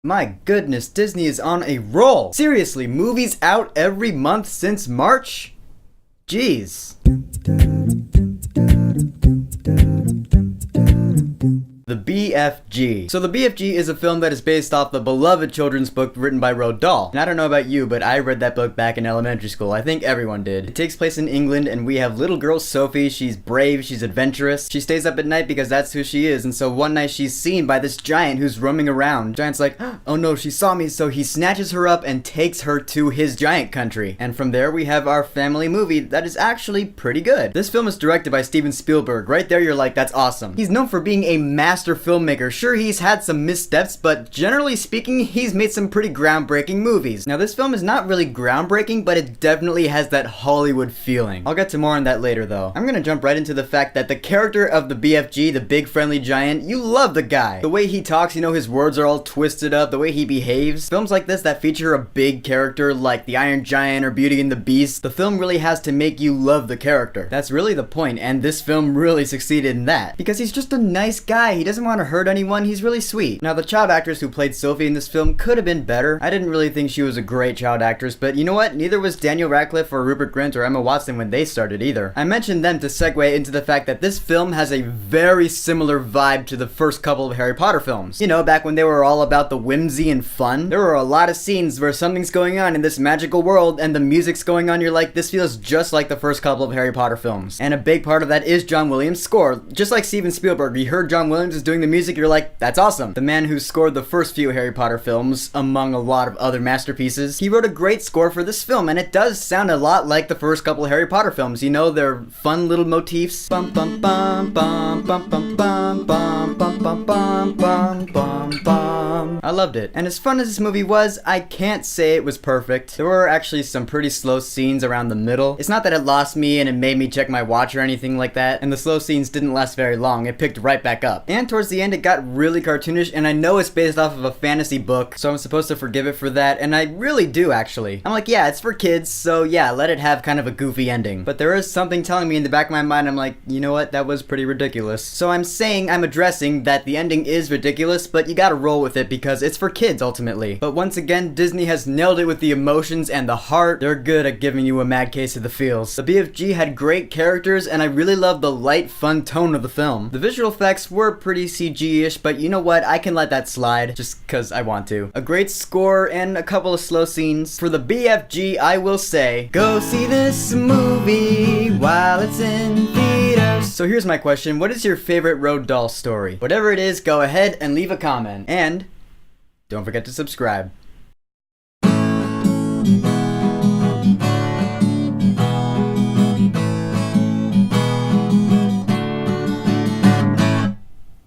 My goodness, Disney is on a roll! Seriously, movies out every month since March? Jeez. The BFG. So the BFG is a film that is based off the beloved children's book written by Roald Dahl. And I don't know about you, but I read that book back in elementary school. I think everyone did. It takes place in England, and we have little girl Sophie. She's brave, she's adventurous. She stays up at night because that's who she is, and so one night she's seen by this giant who's roaming around. The giant's like, oh no, she saw me, so he snatches her up and takes her to his giant country. And from there we have our family movie that is actually pretty good. This film is directed by Steven Spielberg. Right there you're like, that's awesome. He's known for being a master filmmaker. Sure, he's had some missteps, but generally speaking, he's made some pretty groundbreaking movies. Now, this film is not really groundbreaking, but it definitely has that Hollywood feeling. I'll get to more on that later, though. I'm gonna jump right into the fact that the character of the BFG, the big friendly giant, you love the guy. The way he talks, you know, his words are all twisted up, the way he behaves. Films like this that feature a big character like the Iron Giant or Beauty and the Beast, the film really has to make you love the character. That's really the point, and this film really succeeded in that. Because he's just a nice guy. He doesn't want to hurt anyone, he's really sweet. Now, the child actress who played Sophie in this film could have been better. I didn't really think she was a great child actress, but you know what? Neither was Daniel Radcliffe or Rupert Grint or Emma Watson when they started either. I mentioned them to segue into the fact that this film has a very similar vibe to the first couple of Harry Potter films. You know, back when they were all about the whimsy and fun. There were a lot of scenes where something's going on in this magical world and the music's going on, you're like, this feels just like the first couple of Harry Potter films. And a big part of that is John Williams' score. Just like Steven Spielberg, you heard John Williams is doing the music, you're like, that's awesome. The man who scored the first few Harry Potter films, among a lot of other masterpieces, he wrote a great score for this film, and it does sound a lot like the first couple of Harry Potter films. You know, they're fun little motifs. Bum bum bum bum bum bum bum bum bum bum bum bum bum bum. I loved it. And as fun as this movie was, I can't say it was perfect. There were actually some pretty slow scenes around the middle. It's not that it lost me and it made me check my watch or anything like that, and the slow scenes didn't last very long. It picked right back up. And towards the end, it got really cartoonish, and I know it's based off of a fantasy book, so I'm supposed to forgive it for that, and I really do, actually. I'm like, yeah, it's for kids, so yeah, let it have kind of a goofy ending. But there is something telling me in the back of my mind, I'm like, you know what, that was pretty ridiculous. So I'm addressing that the ending is ridiculous, but you gotta roll with it because it's for kids, ultimately. But once again, Disney has nailed it with the emotions and the heart. They're good at giving you a mad case of the feels. The BFG had great characters, and I really loved the light, fun tone of the film. The visual effects were pretty CG-ish, but you know what, I can let that slide, just cause I want to. A great score and a couple of slow scenes. For the BFG, I will say, go see this movie while it's in theaters. So here's my question, what is your favorite Roald Dahl story? Whatever it is, go ahead and leave a comment. And don't forget to subscribe.